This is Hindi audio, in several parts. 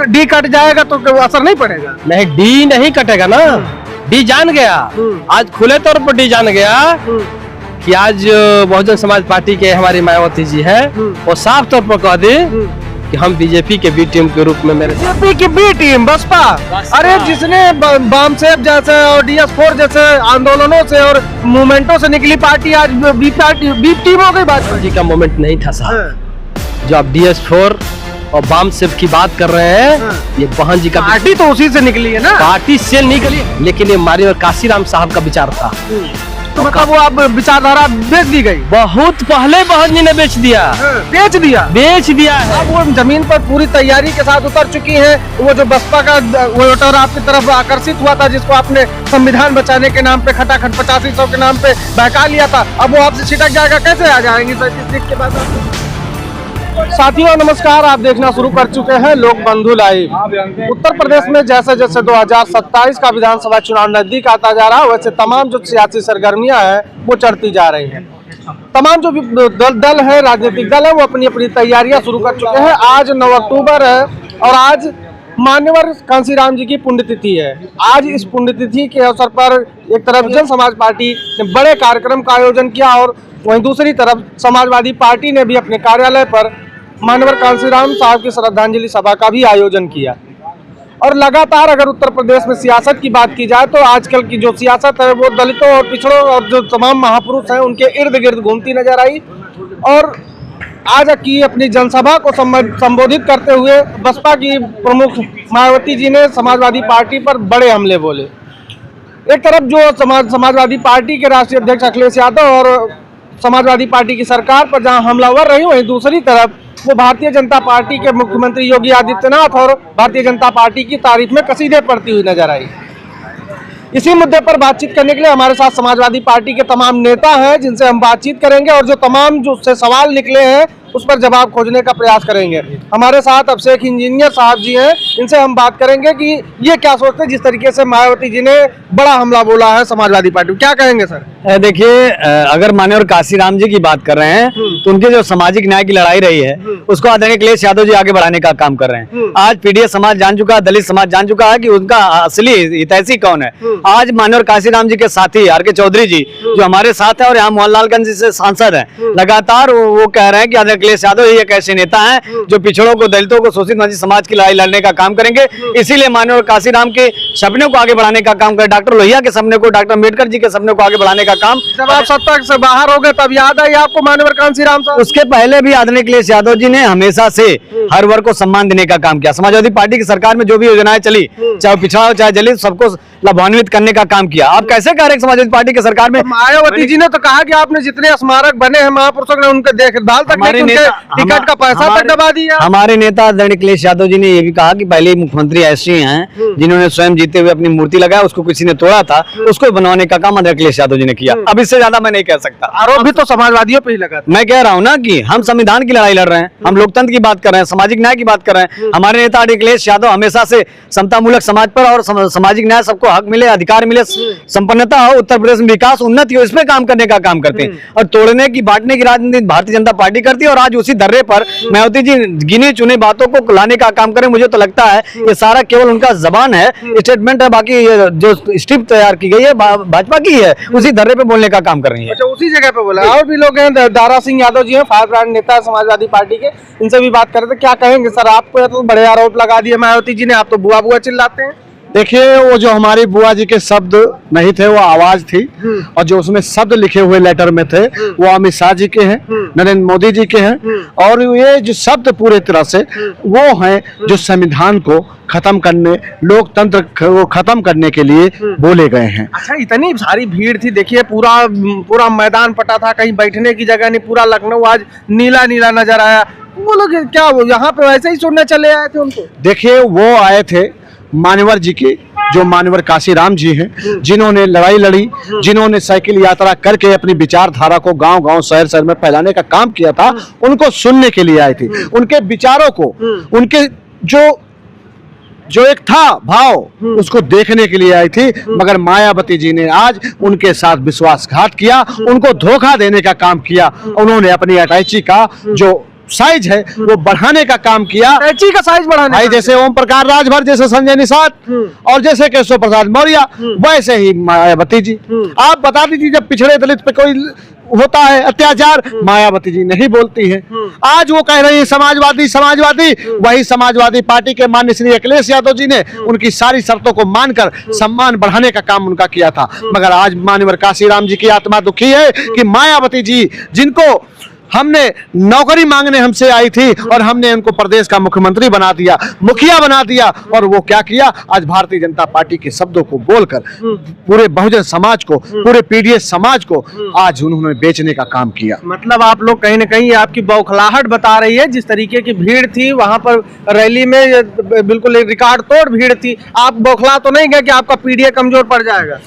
डी कट जाएगा तो असर नहीं पड़ेगा? नहीं, डी नहीं कटेगा ना। डी जान गया, आज खुले तौर पर डी जान गया कि आज बहुजन समाज पार्टी के हमारी मायावती जी है, वो साफ तौर पर कह दी कि हम बीजेपी के बी टीम के रूप में बीजेपी की बी टीम बसपा। अरे जिसने बामसेफ जैसे और DS4 जैसे आंदोलनों से और मूवमेंटों से निकली पार्टी आज बी टीम हो गई। भाजपा जी का मूवमेंट नहीं था साहब। जो आप DS4 और बामसेफ की बात कर रहे हैं, ये बहन जी का पार्टी तो उसी से निकली है ना। पार्टी से निकली, लेकिन ये मारी और काशीराम साहब का विचार था। तो मतलब वो अब विचारधारा बेच दी गई? बहुत पहले बहन जी ने बेच दिया। बेच दिया है। अब वो जमीन पर पूरी तैयारी के साथ उतर चुकी है। वो जो बसपा का वोटर आपकी तरफ आकर्षित हुआ था, जिसको आपने संविधान बचाने के नाम पे खटाखट 8500 के नाम पे बहका लिया था, अब वो आपसे छिटक जाएगा। कैसे आ जाएंगे सर इस सीट के बाद? साथियों नमस्कार, आप देखना शुरू कर चुके हैं लोक बंधु लाइव। उत्तर प्रदेश में जैसे जैसे 2027 का विधानसभा चुनाव नजदीक आता जा रहा है, वैसे तमाम जो सियासी सरगर्मियां हैं वो चढ़ती जा रही हैं। तमाम जो दल है, राजनीतिक दल है, वो अपनी अपनी तैयारियां शुरू कर चुके हैं। आज 9 अक्टूबर है और आज मान्यवर कांशीराम जी की पुण्यतिथि है। आज इस पुण्यतिथि के अवसर पर एक तरफ जन समाज पार्टी ने बड़े कार्यक्रम का आयोजन किया और वहीं दूसरी तरफ समाजवादी पार्टी ने भी अपने कार्यालय पर मान्यवर कांशीराम साहब की श्रद्धांजलि सभा का भी आयोजन किया। और लगातार अगर उत्तर प्रदेश में सियासत की बात की जाए तो आजकल की जो सियासत है वो दलितों और पिछड़ों और जो तमाम महापुरुष हैं उनके इर्द गिर्द घूमती नजर आई। और आज की अपनी जनसभा को संबोधित करते हुए बसपा की प्रमुख मायावती जी ने समाजवादी पार्टी पर बड़े हमले बोले। एक तरफ जो समाजवादी पार्टी के राष्ट्रीय अध्यक्ष अखिलेश यादव और समाजवादी पार्टी की सरकार पर जहां हमलावर रही, वहीं दूसरी तरफ वो भारतीय जनता पार्टी के मुख्यमंत्री योगी आदित्यनाथ और भारतीय जनता पार्टी की तारीफ में कसीदे पढ़ती हुई नजर आई। इसी मुद्दे पर बातचीत करने के लिए हमारे साथ समाजवादी पार्टी के तमाम नेता हैं, जिनसे हम बातचीत करेंगे और जो तमाम जो उससे सवाल निकले हैं उस पर जवाब खोजने का प्रयास करेंगे। हमारे साथ अभिषेक इंजीनियर साहब जी हैं, इनसे हम बात करेंगे कि ये क्या सोचते हैं जिस तरीके से मायावती जी ने बड़ा हमला बोला है समाजवादी पार्टी। क्या कहेंगे सर? देखिए, अगर मान्यवर काशीराम जी की बात कर रहे हैं तो उनकी जो सामाजिक न्याय की लड़ाई रही है उसको आदरणीय अखिलेश यादव जी आगे बढ़ाने का काम कर रहे हैं। आज पीडीएस समाज जान चुका है, दलित समाज जान चुका है कि उनका असली हितैषी कौन है। आज मान्यवर काशीराम जी के साथी आर के चौधरी जी जो हमारे साथ है और यहाँ मोहनलालगंज से सांसद है, लगातार वो कह रहे हैं कि अखिलेश यादव ही एक ऐसे नेता हैं जो पिछड़ों को, दलितों को, शोषित वंचित समाज की लड़ाई लड़ने का काम करेंगे। इसीलिए मान्यवर काशीराम के सपने को आगे बढ़ाने का काम करें, डॉक्टर लोहिया के सपने को, डॉक्टर अम्बेडकर जी के सपने को आगे बढ़ाने का काम। जब आप सत्ता से बाहर हो गए तब याद आई आपको मान्यवर कांशीराम साहब? उसके पहले भी आदरणीय अखिलेश यादव जी ने हमेशा से हर वर्ग को सम्मान देने का काम किया। समाजवादी पार्टी की सरकार में जो भी योजनाएं चली, चाहे पिछड़ा हो चाहे दलित, सबको लाभान्वित करने का काम किया। आप कैसे कह रहे हैं समाजवादी पार्टी की सरकार में? मायावती जी ने तो कहा कि आपने जितने स्मारक बने हैं महापुरुषों ने उनके देखभाल तक, टिकट का पैसा तक दबा दिया। हमारे नेता आदरणीय अखिलेश यादव जी ने ये भी कहा कि पहले मुख्यमंत्री ऐसे हैं जिन्होंने स्वयं जीते हुए अपनी मूर्ति लगाया, उसको किसी ने तोड़ा था, उसको बनवाने का काम आदरणीय अखिलेश यादव जी ने किया। अब इससे ज्यादा मैं नहीं कह सकता। आरोप भी तो समाजवादियों पे ही लगा। मैं कह रहा हूँ ना कि हम संविधान की लड़ाई लड़ रहे हैं, हम लोकतंत्र की बात कर रहे हैं, सामाजिक न्याय की बात कर रहे हैं। हमारे नेता अखिलेश यादव हमेशा से समतामूलक समाज पर और सामाजिक न्याय, सबको हक मिले, अधिकार मिले, संपन्नता हो, उत्तर प्रदेश में विकास, उन्नति हो, इस पे काम करने का काम करते हैं। और तोड़ने की, बांटने की राजनीति भारतीय जनता पार्टी करती है। और आज उसी धर्रे पर मायावती जी गिने चुने बातों को लाने का काम करें। मुझे तो लगता है ये सारा केवल उनका जबान है, स्टेटमेंट है, बाकी जो स्क्रिप्ट तैयार की गई है भाजपा की है, उसी धर्रे पे बोलने का काम कर रही है। अच्छा, उसी जगह पे बोला। और भी लोग हैं, दारा सिंह यादव जी हैं, फायर ब्रांड नेता समाजवादी पार्टी के, इनसे भी बात कर रहे थे। क्या कहेंगे सर? आपको तो बड़े आरोप लगा दिए मायावती जी ने, आप तो बुआ बुआ चिल्लाते हैं। देखिए, वो जो हमारी बुआ जी के शब्द नहीं थे, वो आवाज थी, और जो उसमें शब्द लिखे हुए लेटर में थे वो अमित शाह जी के हैं, नरेंद्र मोदी जी के हैं। और ये जो शब्द पूरे तरह से वो हैं जो संविधान को खत्म करने, लोकतंत्र को खत्म करने के लिए बोले गए हैं। अच्छा, इतनी सारी भीड़ थी, देखिए पूरा मैदान पटा था, कहीं बैठने की जगह नहीं, पूरा लखनऊ आज नीला नीला नजर आया। वो लोग क्या वो यहाँ पे वैसे ही सुनने चले आए थे उनको? देखिए, वो आए थे मान्यवर जी की, जो मान्यवर काशीराम जी हैं, जिन्होंने लड़ाई लड़ी, जिन्होंने साइकिल यात्रा करके अपनी विचारधारा को गांव-गांव, शहर-शहर में फैलाने का काम किया था, उनको सुनने के लिए आई थी। उनके विचारों को, उनके जो एक था भाव, उसको देखने के लिए आई थी। मगर मायावती जी ने आज उनके साथ विश्वासघात किया, उनको धोखा देने का काम किया। उन्होंने अपनी अटैची का जो साइज है वो बढ़ाने का काम किया। कैंची का साइज बढ़ाने भाई का जैसे ओम प्रकाश राजभर, जैसे संजय निषाद और जैसे केशव प्रसाद मौर्य, वैसे ही मायावती जी। आप बता दीजिए जब पिछड़े दलित पे कोई होता है अत्याचार, मायावती जी नहीं बोलती है। आज वो कह रही है समाजवादी समाजवादी, वही समाजवादी पार्टी के माननीय श्री अखिलेश यादव जी ने उनकी सारी शर्तों को मानकर सम्मान बढ़ाने का काम उनका किया था। मगर आज माननीय काशीराम जी की आत्मा दुखी है कि मायावती जी, जिनको हमने नौकरी मांगने हमसे आई थी और हमने उनको प्रदेश का मुख्यमंत्री बना दिया, मुखिया बना दिया, और वो क्या किया, आज भारतीय जनता पार्टी के शब्दों को बोलकर पूरे बहुजन समाज को, पूरे पीडीएस समाज को आज उन्होंने बेचने का काम किया। मतलब आप लोग कहीं ना कहीं आपकी बौखलाहट बता रही है। जिस तरीके की भीड़ थी वहां पर रैली में, बिल्कुल एक रिकॉर्ड तोड़ भीड़ थी। आप बौखला तो नहीं गए कि आपका पीडीए कमजोर पड़ जाएगा?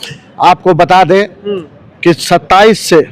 आपको बता दें कि 27 से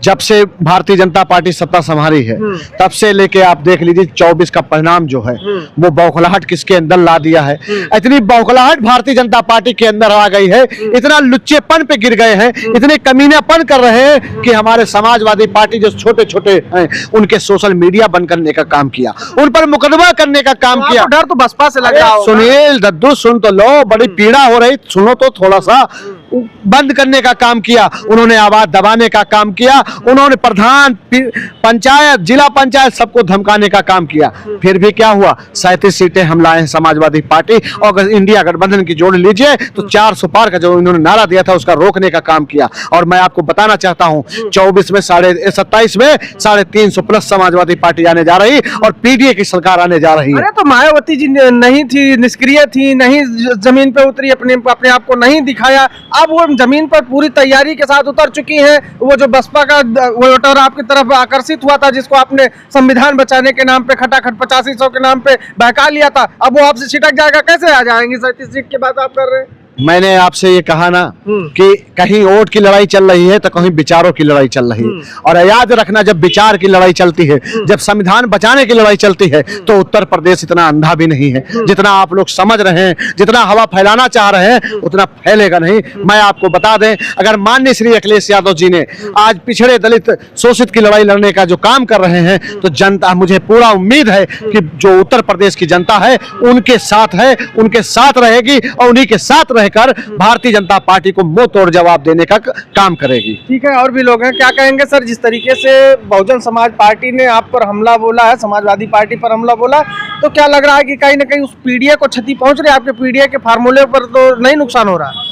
जब से भारतीय जनता पार्टी सत्ता संभाली है, तब से लेके आप देख लीजिए 24 का परिणाम जो है वो बौखलाहट किसके अंदर ला दिया है। इतनी बौखलाहट भारतीय जनता पार्टी के अंदर आ गई है, इतना लुच्चेपन पे गिर गए हैं, इतने कमीनापन कर रहे हैं कि हमारे समाजवादी पार्टी जो छोटे छोटे हैं उनके सोशल मीडिया बंद करने का काम किया, उन पर मुकदमा करने का काम किया। डर तो बसपा से लग रहा होगा। सुनील दद्दू सुन तो लो, बड़ी पीड़ा हो रही, सुनो तो थोड़ा सा। बंद करने का काम किया उन्होंने, आवाज दबाने का काम किया उन्होंने, प्रधान पंचायत जिला पंचायत सबको धमकाने का काम किया। फिर भी क्या हुआ, 37 सीटें हम लाए हैं समाजवादी पार्टी, और अगर इंडिया गठबंधन की जोड़ लीजिए तो 400 पार का जो इन्होंने नारा दिया था उसका रोकने का काम किया। और मैं आपको बताना चाहता हूं 27 में 27 में 350 प्लस समाजवादी पार्टी आने जा रही और पीडीए की सरकार आने जा रही है। अरे तो मायावती जी नहीं थी, निष्क्रिय थी, नहीं जमीन पे उतरी, अपने आप को नहीं दिखाया। अब वो जमीन पर पूरी तैयारी के साथ उतर चुकी हैं। वो जो बसपा का वोटर आपकी तरफ आकर्षित हुआ था, जिसको आपने संविधान बचाने के नाम पे खटाखट 8500 के नाम पे बहका लिया था, अब वो आपसे छिटक जाएगा। कैसे आ जाएंगे 37 सीट की बात आप कर रहे हैं? मैंने आपसे ये कहा ना कि कहीं वोट की लड़ाई चल रही है तो कहीं विचारों की लड़ाई चल रही है। और याद रखना, जब विचार की लड़ाई चलती है, जब संविधान बचाने की लड़ाई चलती है, तो उत्तर प्रदेश इतना अंधा भी नहीं है जितना आप लोग समझ रहे हैं। जितना हवा फैलाना चाह रहे हैं उतना फैलेगा नहीं। मैं आपको बता दें, अगर माननीय श्री अखिलेश यादव जी ने आज पिछड़े दलित शोषित की लड़ाई लड़ने का जो काम कर रहे हैं, तो जनता, मुझे पूरा उम्मीद है कि जो उत्तर प्रदेश की जनता है उनके साथ है, उनके साथ रहेगी और उन्हीं के साथ कर भारतीय जनता पार्टी को मुंह तोड़ जवाब देने का काम करेगी। ठीक है, और भी लोग हैं, क्या कहेंगे सर? जिस तरीके से बहुजन समाज पार्टी ने आप पर हमला बोला है, समाजवादी पार्टी पर हमला बोला, तो क्या लग रहा है कि कहीं ना कहीं उस पीडीए को क्षति पहुंच रही है? आपके पीडीए के फार्मूले पर तो नहीं नुकसान हो रहा?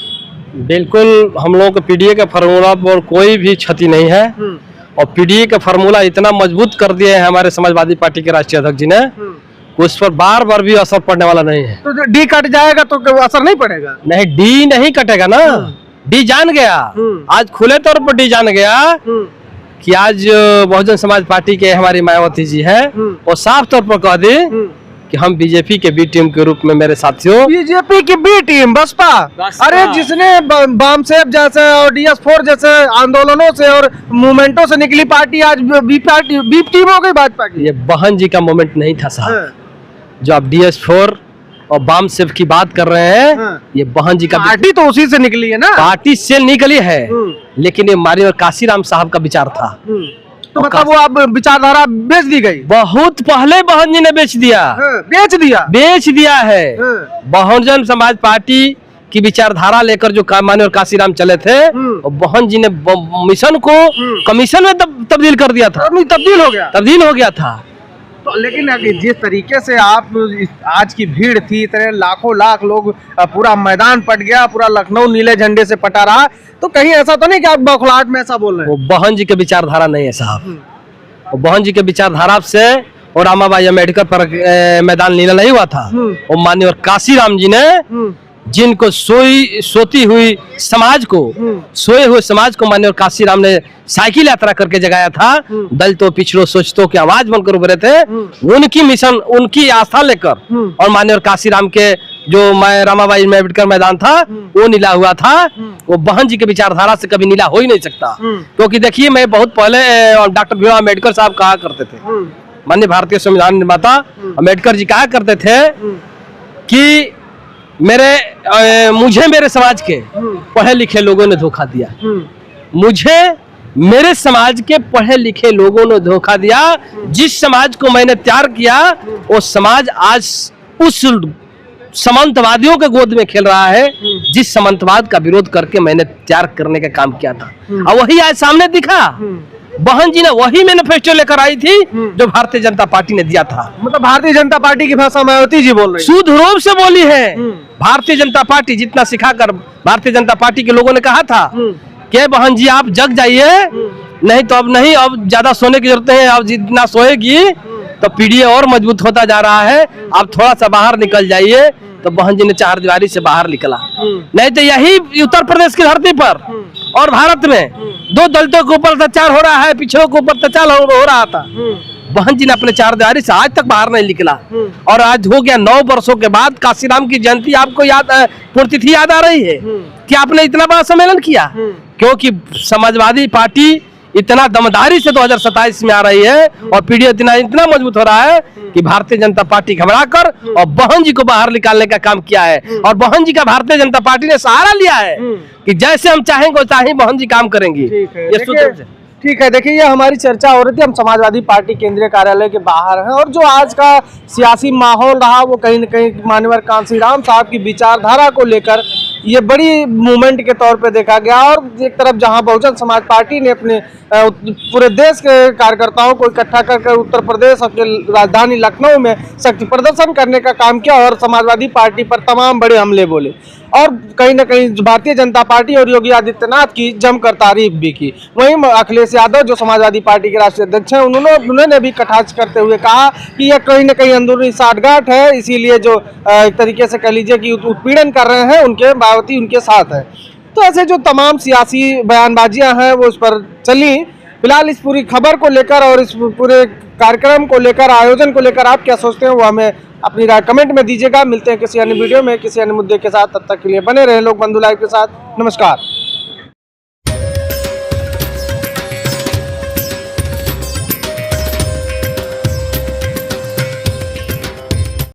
बिल्कुल, हम लोगों के पीडीए का फार्मूला पर कोई भी क्षति नहीं है। और पीडीए का फार्मूला इतना मजबूत कर दिया है हमारे समाजवादी पार्टी के राष्ट्रीय अध्यक्ष जी ने, उस पर बार बार भी असर पड़ने वाला नहीं है। तो डी कट जाएगा तो असर नहीं पड़ेगा? नहीं, डी नहीं कटेगा ना। डी जान गया, आज खुले तौर पर डी जान गया कि आज बहुजन समाज पार्टी के हमारी मायावती जी है, वो साफ तौर पर कह दी कि हम बीजेपी के बी टीम के रूप में, मेरे साथियों, बीजेपी की बी टीम बसपा। अरे जिसने बामसेफ जैसे और DS4 जैसे आंदोलनों से और मूवमेंटों से निकली पार्टी आज बी टीम हो गई भाजपा की। ये बहन जी का मोमेंट नहीं था साहब। जो आप DS4 और बामसेफ की बात कर रहे हैं, ये बहन जी का पार्टी तो उसी से निकली है ना। पार्टी से निकली है, लेकिन ये माननीय काशीराम साहब का विचार था। तो मतलब वो अब विचारधारा बेच दी गई? बहुत पहले बहन जी ने बेच दिया। बेच दिया है। बहुजन समाज पार्टी की विचारधारा लेकर जो माननीय काशीराम चले थे, और बहन जी ने मिशन को कमीशन में तब्दील कर दिया था। तब्दील हो गया था। तो लेकिन जिस तरीके से आप आज की भीड़ थी, इतने लाखों लाख लोग, पूरा मैदान पट गया, पूरा लखनऊ नीले झंडे से पटा रहा, तो कहीं ऐसा तो नहीं कि आप बौखलाहट में ऐसा बोल रहे हैं? वो बहन जी के विचारधारा नहीं है साहब। वो बहन जी के विचारधारा से और रामाबाई अम्बेडकर पर मैदान नीला नहीं हुआ था। और माननीय काशीराम जी ने जिनको सोती हुई समाज को, सोए हुए समाज को माननीय काशीराम ने साइकिल यात्रा करके जगाया था। दलितों, पिछड़ों, शोषितों की आवाज बनकर उभरे थे। उनकी मिशन, उनकी आस्था लेकर, और माननीय काशीराम के जो रामाबाई अम्बेडकर मैदान था वो नीला हुआ था। वो बहन जी के विचारधारा से कभी नीला हो ही नहीं सकता। क्योंकि देखिए, मैं बहुत पहले डॉक्टर भीमराव अम्बेडकर साहब कहा करते थे, माननीय भारतीय संविधान निर्माता अम्बेडकर जी कहा करते थे कि मुझे मेरे समाज के पढ़े लिखे लोगों ने धोखा दिया। मुझे मेरे समाज के पढ़े लिखे लोगों ने धोखा दिया। जिस समाज को मैंने तैयार किया वो समाज आज उस सामंतवादियों के गोद में खेल रहा है, जिस सामंतवाद का विरोध करके मैंने तैयार करने का काम किया था। और वही आज सामने दिखा। बहन जी ने वही मैनिफेस्टो लेकर आई थी जो भारतीय जनता पार्टी ने दिया था। मतलब भारतीय जनता पार्टी की भाषा मायावती जी बोल रही शुद्ध रूप से बोली है। भारतीय जनता पार्टी जितना सिखाकर भारतीय जनता पार्टी के लोगों ने कहा था कि बहन जी आप जग जाइए, नहीं तो अब नहीं, अब ज्यादा सोने की जरूरत है, अब जितना सोएगी तो पीढ़ी और मजबूत होता जा रहा है, आप थोड़ा सा बाहर निकल जाइए। तो बहन जी ने चार दीवारी से बाहर निकला। नहीं तो यही उत्तर प्रदेश की धरती पर और भारत में दो दलितों के ऊपर अत्याचार हो रहा है, पिछड़ों के ऊपर अत्याचार हो रहा था। बहन जी ने अपने चार दीवारी से आज तक बाहर नहीं निकला। और आज हो गया 9 वर्षों के बाद काशीराम की जयंती आपको याद, पुण्यतिथि याद आ रही है कि आपने इतना बड़ा सम्मेलन किया, क्योंकि समाजवादी पार्टी इतना दमदारी से 2027 में आ रही है और पीढ़ी इतना मजबूत हो रहा है कि भारतीय जनता पार्टी घबराकर और बहन जी को बाहर निकालने का काम किया है। और बहन जी का भारतीय जनता पार्टी ने सहारा लिया है कि जैसे हम चाहेंगे वैसे ही बहन जी काम करेंगी। ठीक है, देखिए ये हमारी चर्चा हो रही थी, हम समाजवादी पार्टी केंद्रीय कार्यालय के बाहर हैं और जो आज का सियासी माहौल रहा वो कहीं न कहीं मान्यवर कांसीराम साहब की विचारधारा को लेकर ये बड़ी मूवमेंट के तौर पे देखा गया। और एक तरफ जहां बहुजन समाज पार्टी ने अपने पूरे देश के कार्यकर्ताओं को इकट्ठा कर उत्तर प्रदेश और राजधानी लखनऊ में शक्ति प्रदर्शन करने का काम किया और समाजवादी पार्टी पर तमाम बड़े हमले बोले और कहीं न कहीं भारतीय जनता पार्टी और योगी आदित्यनाथ की जमकर तारीफ भी की। वहीं अखिलेश यादव जो समाजवादी पार्टी के राष्ट्रीय अध्यक्ष हैं उन्होंने भी कटाक्ष करते हुए कहा कि यह कहीं न कहीं अंदरूनी साठगांठ है, इसीलिए जो एक तरीके से कह लीजिए कि उत्पीड़न कर रहे हैं उनके मायावती उनके साथ है। तो ऐसे जो तमाम सियासी बयानबाजियां हैं वो उस पर चली। फिलहाल इस पूरी खबर को लेकर और इस पूरे कार्यक्रम को लेकर, आयोजन को लेकर आप क्या सोचते हैं वो हमें अपनी राय कमेंट में दीजिएगा। मिलते हैं किसी अन्य वीडियो में किसी अन्य मुद्दे के साथ, तब तक के लिए बने रहे लोक बंधु लाइव के साथ। नमस्कार।